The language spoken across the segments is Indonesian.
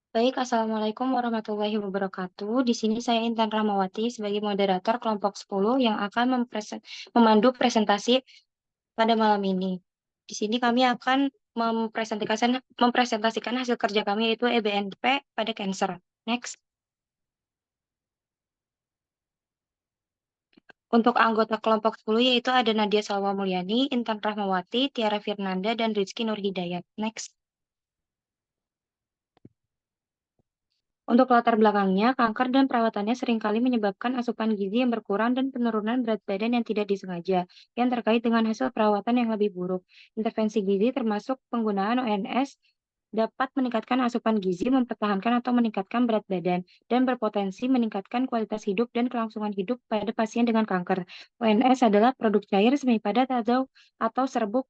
Baik, Assalamualaikum warahmatullahi wabarakatuh. Di sini saya Intan Rahmawati sebagai moderator kelompok 10 yang akan memandu presentasi pada malam ini. Di sini kami akan mempresentasikan hasil kerja kami yaitu EBNP pada cancer. Next. Untuk anggota kelompok 10 yaitu ada Nadia Salwa Mulyani, Intan Rahmawati, Tiara Firnanda, dan Rizky Nurhidayat. Next. Untuk latar belakangnya, kanker dan perawatannya seringkali menyebabkan asupan gizi yang berkurang dan penurunan berat badan yang tidak disengaja, yang terkait dengan hasil perawatan yang lebih buruk. Intervensi gizi termasuk penggunaan ONS dapat meningkatkan asupan gizi, mempertahankan atau meningkatkan berat badan, dan berpotensi meningkatkan kualitas hidup dan kelangsungan hidup pada pasien dengan kanker. ONS adalah produk cair semi padat atau serbuk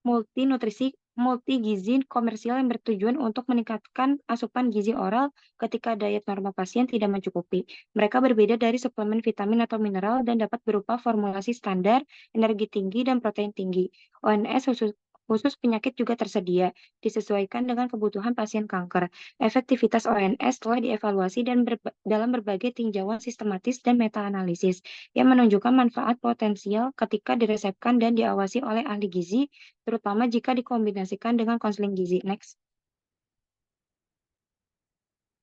multinutrisi multigizi komersial yang bertujuan untuk meningkatkan asupan gizi oral ketika diet normal pasien tidak mencukupi. Mereka berbeda dari suplemen vitamin atau mineral dan dapat berupa formulasi standar, energi tinggi, dan protein tinggi. ONS khusus penyakit juga tersedia, disesuaikan dengan kebutuhan pasien kanker. Efektivitas ONS telah dievaluasi dalam berbagai tinjauan sistematis dan meta-analisis yang menunjukkan manfaat potensial ketika diresepkan dan diawasi oleh ahli gizi, terutama jika dikombinasikan dengan konseling gizi. Next.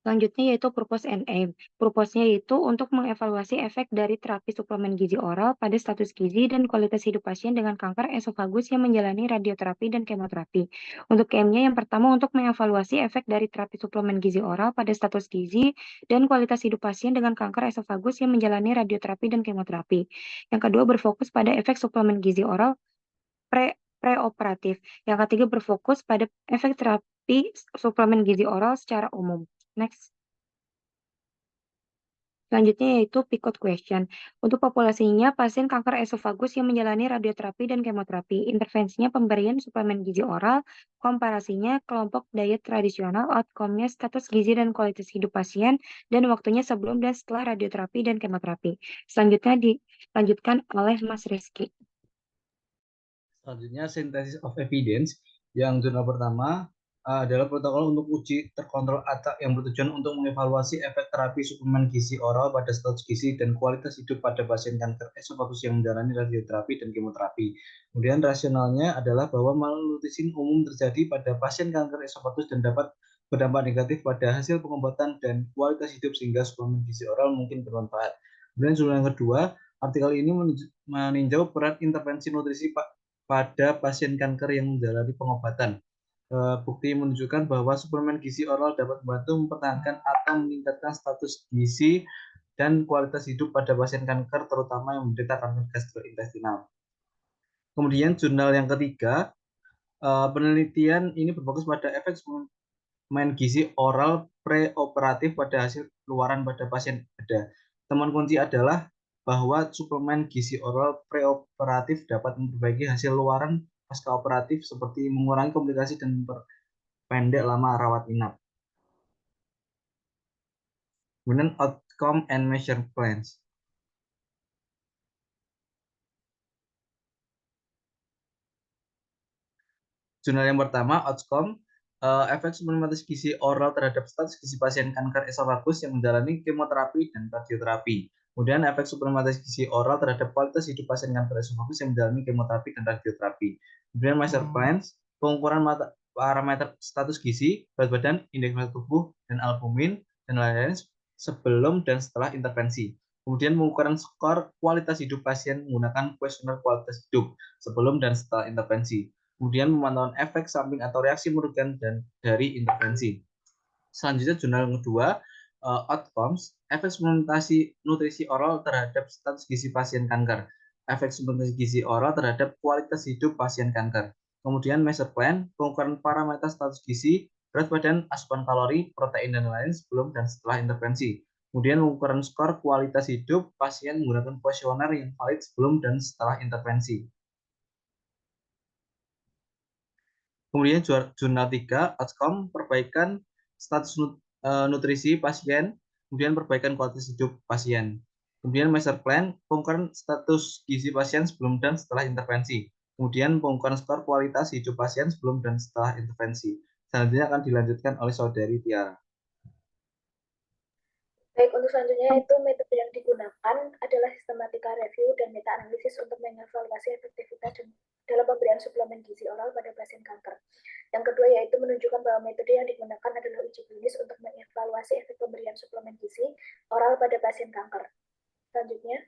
Selanjutnya yaitu purpose and aim. Purpose-nya yaitu untuk mengevaluasi efek dari terapi suplemen gizi oral pada status gizi dan kualitas hidup pasien dengan kanker esofagus yang menjalani radioterapi dan kemoterapi. Untuk aim-nya yang pertama untuk mengevaluasi efek dari terapi suplemen gizi oral pada status gizi dan kualitas hidup pasien dengan kanker esofagus yang menjalani radioterapi dan kemoterapi. Yang kedua berfokus pada efek suplemen gizi oral preoperatif. Yang ketiga berfokus pada efek terapi suplemen gizi oral secara umum. Next. Selanjutnya yaitu PICOT question. Untuk populasinya, pasien kanker esofagus yang menjalani radioterapi dan kemoterapi. Intervensinya pemberian suplemen gizi oral, komparasinya kelompok diet tradisional, outcome-nya status gizi dan kualitas hidup pasien, dan waktunya sebelum dan setelah radioterapi dan kemoterapi. Selanjutnya dilanjutkan oleh Mas Rizky. Selanjutnya, synthesis of evidence. Yang jurnal pertama adalah protokol untuk uji terkontrol ATAK yang bertujuan untuk mengevaluasi efek terapi suplemen gizi oral pada status gizi dan kualitas hidup pada pasien kanker esofagus yang menjalani radioterapi dan kemoterapi. Kemudian rasionalnya adalah bahwa malnutrisi umum terjadi pada pasien kanker esofagus dan dapat berdampak negatif pada hasil pengobatan dan kualitas hidup sehingga suplemen gizi oral mungkin bermanfaat. Kemudian jurnal yang kedua, artikel ini meninjau peran intervensi nutrisi pada pasien kanker yang menjalani pengobatan. Bukti menunjukkan bahwa suplemen gizi oral dapat membantu mempertahankan atau meningkatkan status gizi dan kualitas hidup pada pasien kanker, terutama yang menderita kanker gastrointestinal. Kemudian jurnal yang ketiga, penelitian ini berfokus pada efek suplemen gizi oral preoperatif pada hasil keluaran pada pasien ada. Teman kunci adalah bahwa suplemen gizi oral preoperatif dapat memperbaiki hasil luaran pasca operatif seperti mengurangi komplikasi dan memperpendek lama rawat inap. Kemudian outcome and measure plans. Jurnal yang pertama, outcome, efek suplementasi gizi oral terhadap status gizi pasien kanker esofagus yang menjalani kemoterapi dan radioterapi. Kemudian efek suplementasi gizi oral terhadap kualitas hidup pasien kanker esofagus yang menjalani kemoterapi dan radioterapi. Kemudian measure plans, pengukuran parameter status gizi, berat badan, indeks massa tubuh, dan albumin, dan lain-lain sebelum dan setelah intervensi. Kemudian pengukuran skor kualitas hidup pasien menggunakan kuesioner kualitas hidup sebelum dan setelah intervensi. Kemudian pemantauan efek samping atau reaksi merugikan dan dari intervensi. Selanjutnya jurnal yang kedua, outcomes, efek suplementasi nutrisi oral terhadap status gizi pasien kanker, efek suplementasi gizi oral terhadap kualitas hidup pasien kanker. Kemudian measure plan, pengukuran parameter status gizi, berat badan, asupan kalori, protein, dan lain sebelum dan setelah intervensi. Kemudian pengukuran skor kualitas hidup pasien menggunakan kuesioner yang valid sebelum dan setelah intervensi. Kemudian jurnal 3, outcome, perbaikan status nutrisi pasien, kemudian perbaikan kualitas hidup pasien. Kemudian measure plan, pengukuran status gizi pasien sebelum dan setelah intervensi. Kemudian pengukuran skor kualitas hidup pasien sebelum dan setelah intervensi. Selanjutnya akan dilanjutkan oleh saudari Tiara. Baik, untuk selanjutnya itu metode yang digunakan adalah sistematika review dan meta-analisis untuk mengevaluasi efektivitas dalam pemberian suplemen gizi oral pada pasien kanker. Yang kedua yaitu menunjukkan bahwa metode yang digunakan adalah uji klinis untuk mengevaluasi efek pemberian suplemen gizi oral pada pasien kanker. Selanjutnya,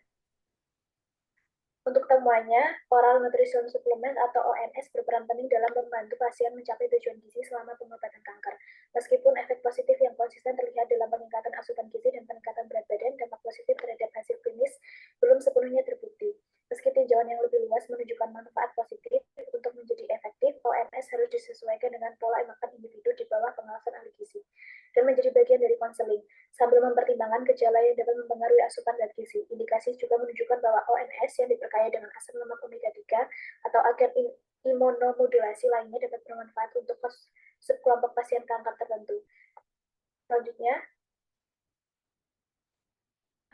untuk temuannya, oral nutrition supplement atau ONS berperan penting dalam membantu pasien mencapai tujuan gizi selama pengobatan kanker. Meskipun efek positif yang konsisten terlihat dalam peningkatan asupan gizi dan peningkatan berat badan, dampak positif terhadap hasil klinis belum sepenuhnya terbukti. Meski tinjauan yang lebih luas menunjukkan manfaat positif untuk menjadi efektif, ONS harus disesuaikan dengan pola makan individu di bawah pengawasan ahli gizi dan menjadi bagian dari konseling sambil mempertimbangkan gejala yang dapat mempengaruhi asupan zat gizi. Indikasi juga menunjukkan bahwa ONS yang diperkaya dengan asam lemak omega 3 atau agen imunomodulasi lainnya dapat bermanfaat untuk subkelompok pasien kanker tertentu. Selanjutnya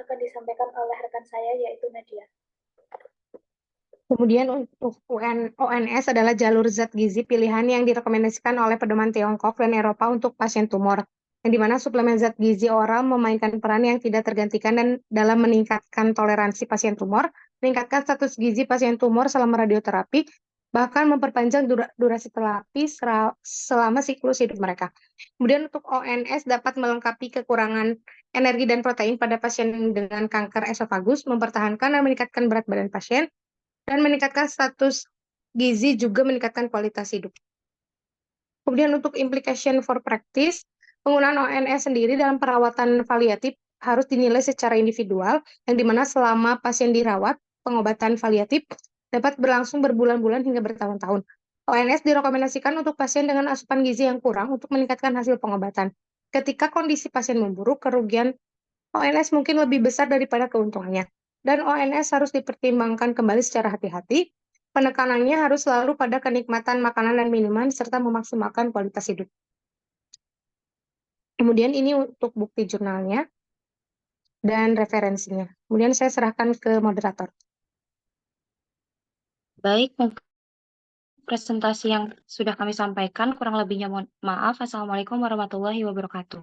akan disampaikan oleh rekan saya yaitu Nadia. Kemudian untuk ONS adalah jalur zat gizi pilihan yang direkomendasikan oleh pedoman Tiongkok dan Eropa untuk pasien tumor, yang dimana suplemen zat gizi oral memainkan peran yang tidak tergantikan dan dalam meningkatkan toleransi pasien tumor, meningkatkan status gizi pasien tumor selama radioterapi, bahkan memperpanjang durasi terapi selama siklus hidup mereka. Kemudian untuk ONS dapat melengkapi kekurangan energi dan protein pada pasien dengan kanker esofagus, mempertahankan dan meningkatkan berat badan pasien, dan meningkatkan status gizi juga meningkatkan kualitas hidup. Kemudian untuk implication for practice, penggunaan ONS sendiri dalam perawatan paliatif harus dinilai secara individual, yang dimana selama pasien dirawat, pengobatan paliatif dapat berlangsung berbulan-bulan hingga bertahun-tahun. ONS direkomendasikan untuk pasien dengan asupan gizi yang kurang untuk meningkatkan hasil pengobatan. Ketika kondisi pasien memburuk, kerugian ONS mungkin lebih besar daripada keuntungannya. Dan ONS harus dipertimbangkan kembali secara hati-hati. Penekanannya harus selalu pada kenikmatan makanan dan minuman serta memaksimalkan kualitas hidup. Kemudian ini untuk bukti jurnalnya dan referensinya. Kemudian saya serahkan ke moderator. Baik, presentasi yang sudah kami sampaikan, kurang lebihnya mohon maaf. Assalamualaikum warahmatullahi wabarakatuh.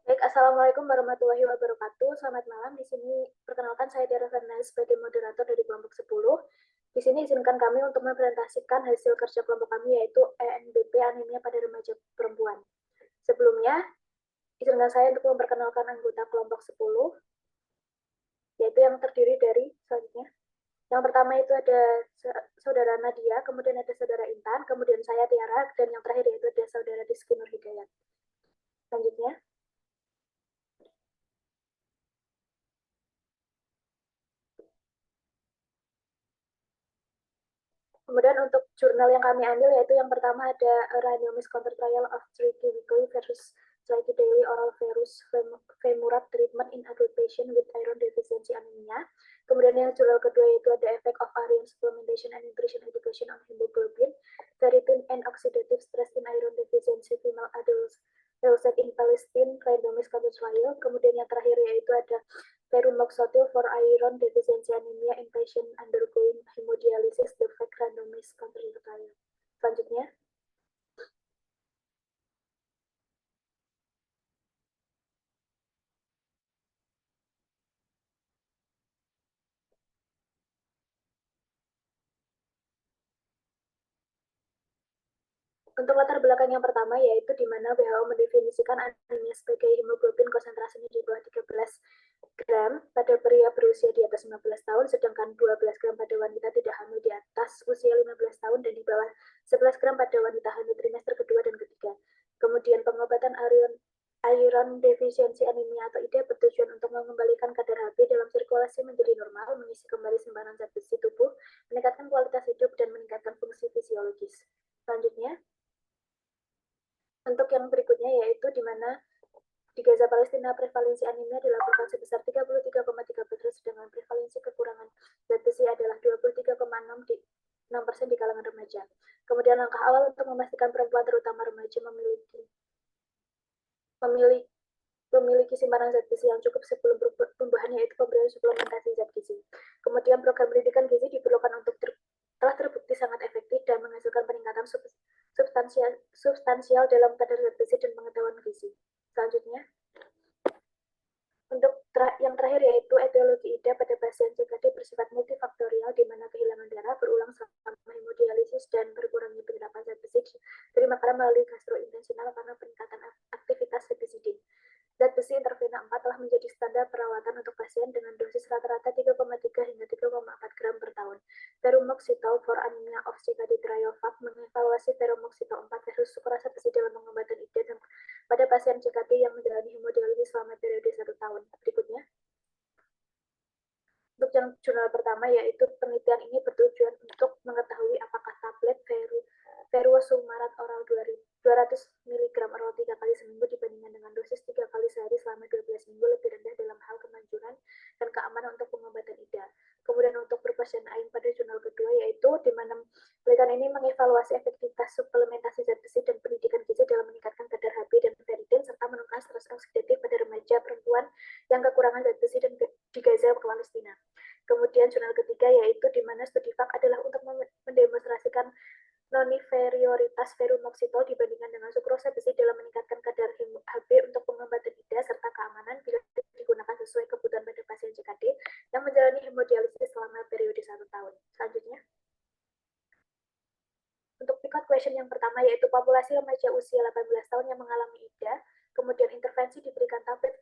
Baik, Assalamualaikum warahmatullahi wabarakatuh. Selamat malam. Di sini perkenalkan saya Tiara Fernandes sebagai moderator dari kelompok 10. Di sini izinkan kami untuk mempresentasikan hasil kerja kelompok kami yaitu ENBP anemia pada remaja perempuan. Sebelumnya, izinkan saya untuk memperkenalkan anggota kelompok 10, yaitu yang terdiri dari selanjutnya. Yang pertama itu ada saudara Nadia, kemudian ada saudara Intan, kemudian saya Tiara, dan yang terakhir yaitu ada saudara Rizky Nur Hidayat. Selanjutnya. Kemudian untuk jurnal yang kami ambil yaitu yang pertama ada randomized control trial of tricky weekly versus slightly daily oral ferrous femurat treatment in adult patient with iron deficiency anemia. Kemudian yang jurnal kedua yaitu ada effect of iron supplementation and nutrition education on hemoglobin, ferritin and oxidative stress in iron deficiency female adults in Palestine randomized control trial. Kemudian yang terakhir yaitu ada Ferumoxotil for iron deficiency anemia in patient undergoing hemodialysis, the fact randomized control trial. Selanjutnya. Untuk latar belakang yang pertama yaitu di mana WHO mendefinisikan anemia sebagai hemoglobin konsentrasinya di bawah 13 gram pada pria berusia di atas 15 tahun, sedangkan 12 gram pada wanita tidak hamil di atas usia 15 tahun dan di bawah 11 gram pada wanita hamil trimester kedua dan ketiga. Kemudian pengobatan iron deficiency anemia atau IDA bertujuan untuk mengembalikan kadar Hb dalam sirkulasi menjadi normal, mengisi kembali simpanan zat besi tubuh, meningkatkan kualitas hidup, dan meningkatkan fungsi fisiologis. Selanjutnya, untuk yang berikutnya yaitu di mana di Gaza Palestina prevalensi anemia dilakukan sebesar 33,3%, sedangkan prevalensi kekurangan zat besi adalah 23,6% di kalangan remaja. Kemudian langkah awal untuk memastikan perempuan terutama remaja memiliki simpanan zat gizi yang cukup sebelum pembuahan yaitu pemberian suplementasi zat gizi. Kemudian program pendidikan gizi diperlukan untuk telah terbukti sangat efektif dan menghasilkan peningkatan substansial dalam kadar zat besi dan pengetahuan gizi. Selanjutnya, untuk yang terakhir yaitu etiologi IDA pada pasien CKD bersifat multifaktorial di mana kehilangan darah berulang selama hemodialisis dan berkurangnya penyerapan zat besi dari makanan melalui gastrointestinal karena peningkatan aktivitas hepsidin. Zat besi intervena 4 telah menjadi standar perawatan untuk pasien dengan dosis rata-rata 3,3 hingga 3,4 gram per tahun. Ferumoxytol for anemia of CKD Triovac mengevaluasi ferumoxytol 4 versus sukrasa besi dalam pengobatan IDA pada pasien CKD yang menjalani hemodialisis selama periode 1 tahun. Berikutnya, untuk yang jurnal pertama yaitu penelitian ini bertujuan untuk mengetahui apakah tablet Furosemide oral 200 mg oral 3 kali seminggu dibandingkan dengan dosis 3 kali sehari selama 12 minggu lebih rendah dalam hal kemanjuran dan keamanan untuk pengobatan IDA. Kemudian untuk berpasien lain pada jurnal kedua yaitu di mana penelitian ini mengevaluasi efektivitas suplementasi zat besi dan pendidikan gizi dalam meningkatkan kadar HB dan ferritin serta menekan stres oksidatif pada remaja perempuan yang kekurangan zat besi dan di Gaza, Palestina. Kemudian jurnal ketiga yaitu di mana studi FAK adalah untuk mendemonstrasikan non-inferioritas ferumoxytol dibandingkan dengan sukrosa besi dalam meningkatkan kadar HB untuk pengobatan IDA serta keamanan bila digunakan sesuai kebutuhan pada pasien CKD yang menjalani hemodialisis selama periode 1 tahun. Selanjutnya, untuk pick-out question yang pertama yaitu populasi remaja usia 18 tahun yang mengalami IDA, kemudian intervensi diberikan tablet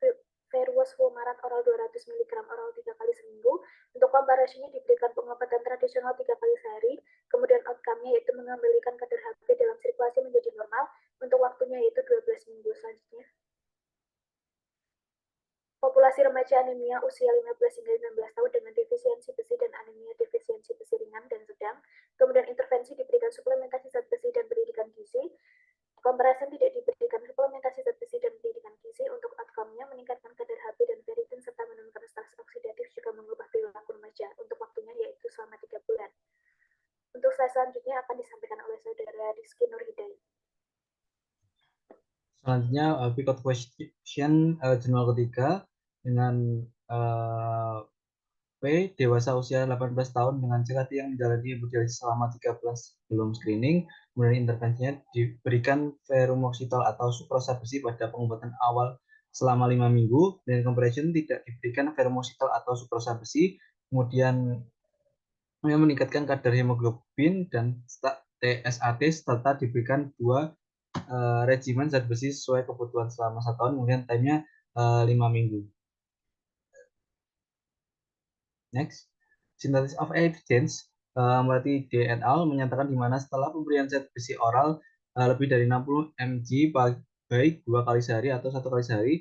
Furosemide oral 200 mg oral 3 kali seminggu. Untuk komparasinya diberikan pengobatan tradisional 3 kali sehari, kemudian outcome-nya yaitu mengembalikan kadar HB dalam sirkulasi menjadi normal untuk waktunya yaitu 12 minggu. Selanjutnya, populasi remaja anemia usia 15 hingga 19 tahun dengan defisiensi besi dan anemia defisiensi besi ringan dan sedang. Kemudian intervensi diberikan suplementasi zat besi dan pendidikan gizi. Komparasi tidak diberikan suplementasi zat besi dan pendidikan gizi. Untuk outcome-nya meningkatkan kadar HB dan ferritin serta menurunkan stres oksidatif juga mengubah perilaku remaja untuk waktunya yaitu selama 3 bulan. Untuk slide selanjutnya akan disampaikan oleh saudara Rizky Nurhidayat. Selanjutnya pick-out question jurnal ketiga dengan P dewasa usia 18 tahun dengan CKD yang menjalani hemodialisis selama 3 bulan sebelum screening. Kemudian intervensinya diberikan ferumoxytol atau sukrosa besi pada pengobatan awal selama 5 minggu. Dan comparison tidak diberikan ferumoxytol atau sukrosa besi. Kemudian meningkatkan kadar hemoglobin dan TSAT serta diberikan 2 regimen zat besi sesuai kebutuhan selama 1 tahun. Kemudian time-nya 5 minggu. Next, synthesis of evidence berarti D et al. Menyatakan di mana setelah pemberian zat besi oral lebih dari 60 mg baik 2 kali sehari atau 1 kali sehari,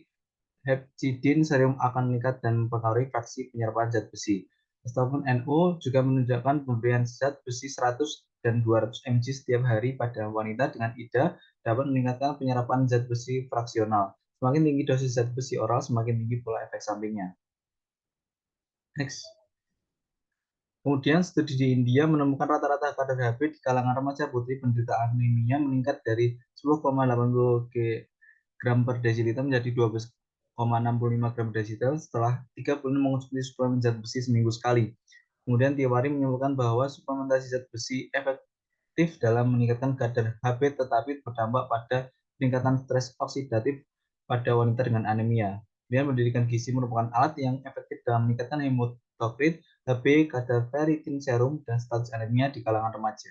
hepcidin serum akan meningkat dan mempengaruhi fraksi penyerapan zat besi. Meskipun NO juga menunjukkan pemberian zat besi 100 dan 200 mg setiap hari pada wanita dengan IDA dapat meningkatkan penyerapan zat besi fraksional. Semakin tinggi dosis zat besi oral, semakin tinggi pula efek sampingnya. Next. Kemudian studi di India menemukan rata-rata kadar HB di kalangan remaja putri penderita anemia meningkat dari 10,80 gram per desiliter menjadi 12,65 gram per desiliter setelah 3 bulan mengonsumsi suplemen zat besi seminggu sekali. Kemudian Tiwari menyimpulkan bahwa suplementasi zat besi efektif dalam meningkatkan kadar HB tetapi berdampak pada peningkatan stres oksidatif pada wanita dengan anemia. Kemudian pendidikan gizi merupakan alat yang efektif dalam meningkatkan hematokrit, HB, kadar ferritin serum, dan status anemia di kalangan remaja.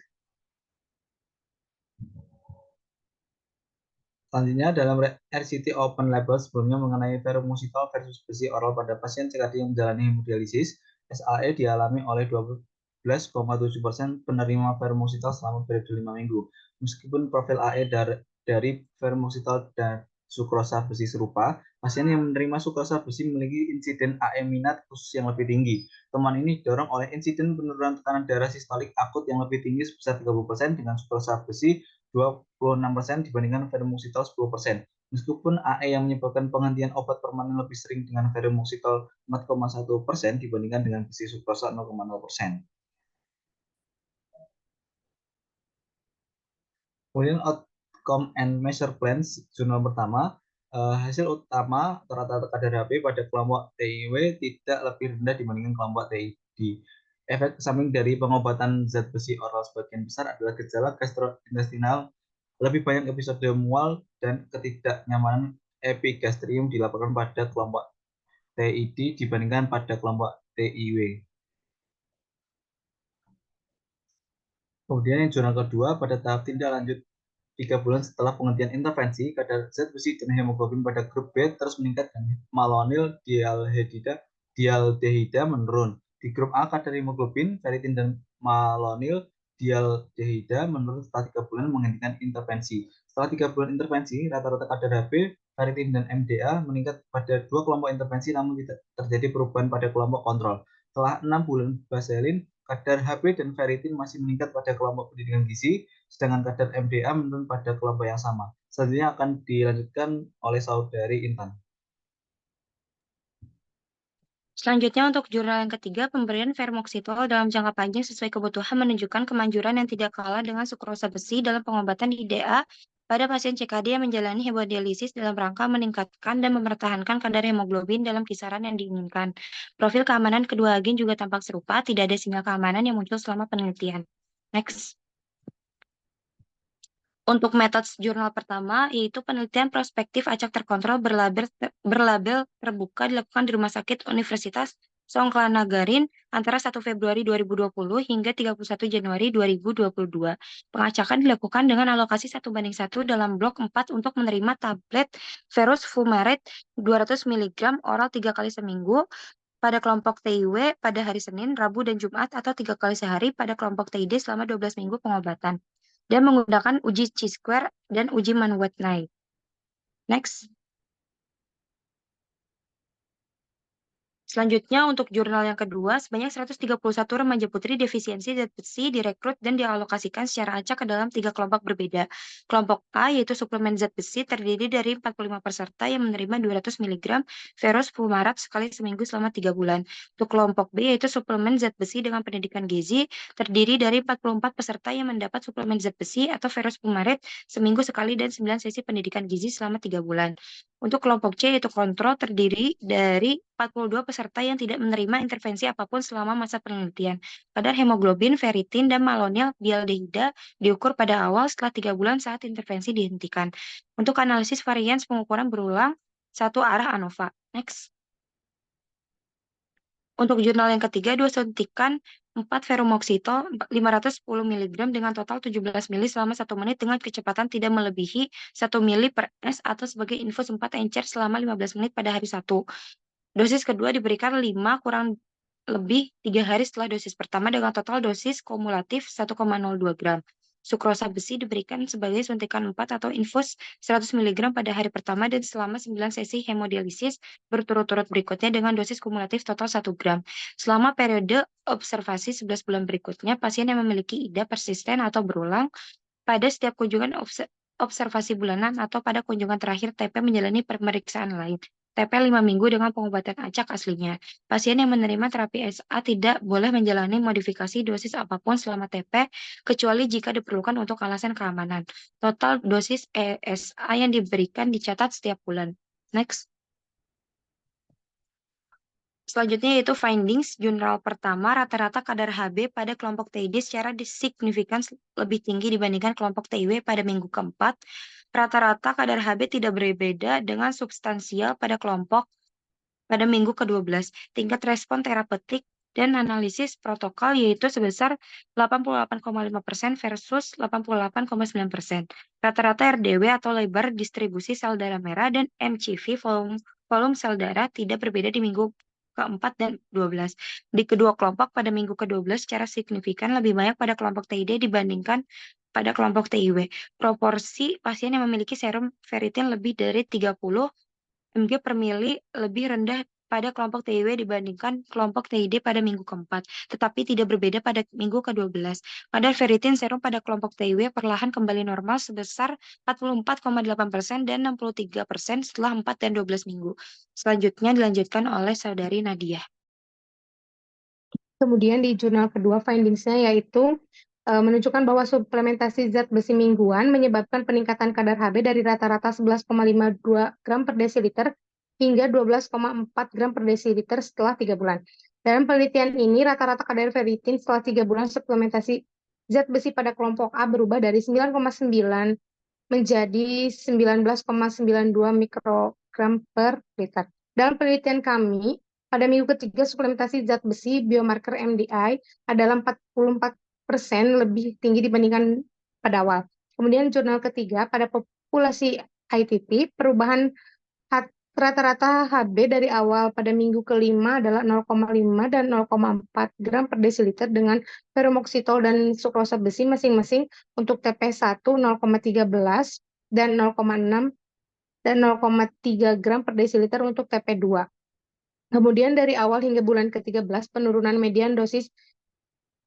Selanjutnya dalam RCT open label sebelumnya mengenai ferumoxytol versus besi oral pada pasien CKD yang menjalani hemodialisis, SAE dialami oleh 12,7% penerima ferumoxytol selama periode 5 minggu. Meskipun profil AE dari ferumoxytol dan sukrosa besi serupa, pasien yang menerima sukrosa besi memiliki insiden AE minat khusus yang lebih tinggi. Temuan ini didorong oleh insiden penurunan tekanan darah sistolik akut yang lebih tinggi sebesar 30% dengan sukrosa besi 26% dibandingkan ferumoxytol 10%. Meskipun AE yang menyebabkan penghentian obat permanen lebih sering dengan ferumoxytol 4,1% dibandingkan dengan besi sukrosa 0,0%. Kemudian outcome and measure plans jurnal pertama, hasil utama rata-rata kadar HB pada kelompok TIW tidak lebih rendah dibandingkan kelompok TID. Efek samping dari pengobatan zat besi oral sebagian besar adalah gejala gastrointestinal, lebih banyak episode mual, dan ketidaknyamanan epigastrium dilaporkan pada kelompok TID dibandingkan pada kelompok TIW. Kemudian yang jurnal kedua, pada tahap tindak lanjut 3 bulan setelah penghentian intervensi, kadar zat besi dan hemoglobin pada grup B terus meningkat dan malonyl dialdehida menurun. Di grup A, kadar hemoglobin, ferritin, dan malonyl dialdehida menurun setelah 3 bulan menghentikan intervensi. Setelah 3 bulan intervensi, rata-rata kadar Hb, ferritin, dan MDA meningkat pada dua kelompok intervensi namun tidak terjadi perubahan pada kelompok kontrol. Setelah 6 bulan baselin, kadar Hb dan ferritin masih meningkat pada kelompok pendidikan gizi, sedangkan kadar MDA menurun pada kelompok yang sama. Selanjutnya akan dilanjutkan oleh saudari Intan. Selanjutnya untuk jurnal yang ketiga, pemberian vermoxitol dalam jangka panjang sesuai kebutuhan menunjukkan kemanjuran yang tidak kalah dengan sukrosa besi dalam pengobatan IDA pada pasien CKD yang menjalani hemodialisis dalam rangka meningkatkan dan mempertahankan kadar hemoglobin dalam kisaran yang diinginkan. Profil keamanan kedua agen juga tampak serupa, tidak ada sinyal keamanan yang muncul selama penelitian. Next. Untuk metode jurnal pertama, yaitu penelitian prospektif acak terkontrol berlabel terbuka dilakukan di Rumah Sakit Universitas Songkla-Nagarin antara 1 Februari 2020 hingga 31 Januari 2022. Pengacakan dilakukan dengan alokasi 1:1 dalam blok 4 untuk menerima tablet Ferrous Fumarate 200 mg oral 3 kali seminggu pada kelompok TIW pada hari Senin, Rabu, dan Jumat atau 3 kali sehari pada kelompok TID selama 12 minggu pengobatan dan menggunakan uji chi-square dan uji Mann-Whitney. Next. Selanjutnya untuk jurnal yang kedua, sebanyak 131 remaja putri defisiensi zat besi direkrut dan dialokasikan secara acak ke dalam 3 kelompok berbeda. Kelompok A yaitu suplemen zat besi terdiri dari 45 peserta yang menerima 200 mg ferrous fumarate sekali seminggu selama 3 bulan. Untuk kelompok B yaitu suplemen zat besi dengan pendidikan gizi terdiri dari 44 peserta yang mendapat suplemen zat besi atau ferrous fumarate seminggu sekali dan 9 sesi pendidikan gizi selama 3 bulan. Untuk kelompok C yaitu kontrol terdiri dari 42 peserta yang tidak menerima intervensi apapun selama masa penelitian. Kadar hemoglobin, ferritin, dan malonyl dialdehida diukur pada awal setelah 3 bulan saat intervensi dihentikan. Untuk analisis varians pengukuran berulang satu arah ANOVA. Next. Untuk jurnal yang ketiga, 2 suntikan 4 vermoxitol 510 mg dengan total 17 ml selama 1 menit dengan kecepatan tidak melebihi 1 ml per S atau sebagai infus 4 encer selama 15 menit pada hari 1. Dosis kedua diberikan 5 kurang lebih 3 hari setelah dosis pertama dengan total dosis kumulatif 1,02 gram. Sukrosa besi diberikan sebagai suntikan 4 atau infus 100 mg pada hari pertama dan selama 9 sesi hemodialisis berturut-turut berikutnya dengan dosis kumulatif total 1 gram. Selama periode observasi 11 bulan berikutnya, pasien yang memiliki IDA persisten atau berulang pada setiap kunjungan observasi bulanan atau pada kunjungan terakhir TP menjalani pemeriksaan lain. TP 5 minggu dengan pengobatan acak aslinya. Pasien yang menerima terapi SA tidak boleh menjalani modifikasi dosis apapun selama TP, kecuali jika diperlukan untuk alasan keamanan. Total dosis ESA yang diberikan dicatat setiap bulan. Next. Selanjutnya yaitu findings jurnal pertama, rata-rata kadar Hb pada kelompok TID secara signifikan lebih tinggi dibandingkan kelompok TIW pada minggu keempat. Rata-rata kadar Hb tidak berbeda dengan substansial pada kelompok pada minggu ke-12. Tingkat respon terapeutik dan analisis protokol yaitu sebesar 88,5% versus 88,9%. Rata-rata RDW atau lebar distribusi sel darah merah dan MCV volume sel darah tidak berbeda di minggu ke-4 dan 12. Di kedua kelompok pada minggu ke-12 secara signifikan lebih banyak pada kelompok TID dibandingkan pada kelompok TIW. Proporsi pasien yang memiliki serum ferritin lebih dari 30 mg per mili lebih rendah pada kelompok TIW dibandingkan kelompok TID pada minggu keempat, tetapi tidak berbeda pada minggu ke-12. Kadar ferritin serum pada kelompok TIW perlahan kembali normal sebesar 44,8% dan 63% setelah 4 dan 12 minggu. Selanjutnya dilanjutkan oleh saudari Nadia. Kemudian di jurnal kedua findings-nya yaitu menunjukkan bahwa suplementasi zat besi mingguan menyebabkan peningkatan kadar Hb dari rata-rata 11,52 gram per desiliter hingga 12,4 gram per desiliter setelah 3 bulan. Dalam penelitian ini, rata-rata kadar ferritin setelah 3 bulan suplementasi zat besi pada kelompok A berubah dari 9,9 menjadi 19,92 mikrogram per liter. Dalam penelitian kami, pada minggu ketiga suplementasi zat besi biomarker MDI adalah 44% lebih tinggi dibandingkan pada awal. Kemudian jurnal ketiga, pada populasi ITP, perubahan rata-rata HB dari awal pada minggu kelima adalah 0,5 dan 0,4 gram per desiliter dengan ferumoxitol dan sukrosa besi masing-masing untuk TP1 0,13 dan 0,6 dan 0,3 gram per desiliter untuk TP2. Kemudian dari awal hingga bulan ke-13 penurunan median dosis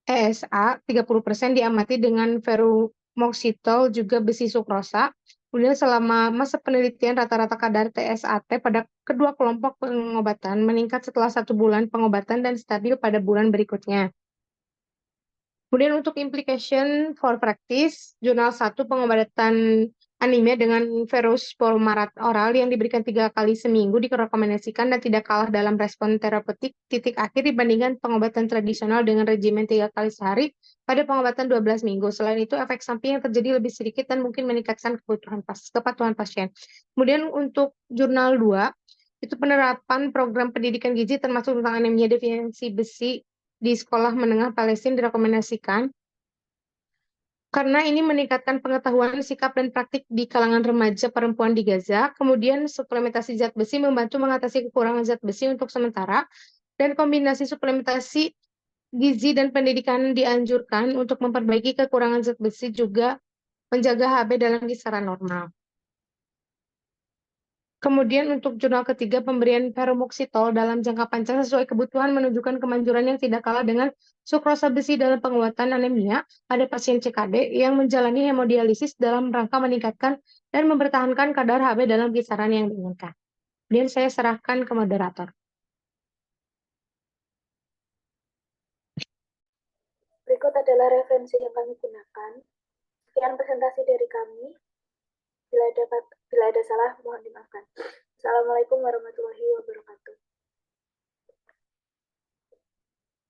ESA 30% diamati dengan ferumoxitol juga besi sukrosa. Kemudian selama masa penelitian rata-rata kadar TSAT pada kedua kelompok pengobatan meningkat setelah 1 bulan pengobatan dan stabil pada bulan berikutnya. Kemudian untuk implication for practice, jurnal 1 pengobatan anemia dengan ferrosporumarat oral yang diberikan 3 kali seminggu direkomendasikan dan tidak kalah dalam respon terapeutik titik akhir dibandingkan pengobatan tradisional dengan regimen 3 kali sehari pada pengobatan 12 minggu. Selain itu, efek samping yang terjadi lebih sedikit dan mungkin meningkatkan kepatuhan pasien. Kemudian untuk jurnal 2, itu penerapan program pendidikan gizi termasuk tentang anemia defisiensi besi di sekolah menengah Palestina direkomendasikan karena ini meningkatkan pengetahuan sikap dan praktik di kalangan remaja perempuan di Gaza. Kemudian suplementasi zat besi membantu mengatasi kekurangan zat besi untuk sementara, dan kombinasi suplementasi gizi dan pendidikan dianjurkan untuk memperbaiki kekurangan zat besi juga menjaga HB dalam kisaran normal. Kemudian untuk jurnal ketiga, pemberian ferumoxitol dalam jangka panjang sesuai kebutuhan menunjukkan kemanjuran yang tidak kalah dengan sukrosa besi dalam pengobatan anemia pada pasien CKD yang menjalani hemodialisis dalam rangka meningkatkan dan mempertahankan kadar HB dalam kisaran yang diinginkan. Kemudian saya serahkan ke moderator. Berikut adalah referensi yang kami gunakan. Sekian presentasi dari kami. Bila ada salah, mohon dimaafkan. Assalamualaikum warahmatullahi wabarakatuh.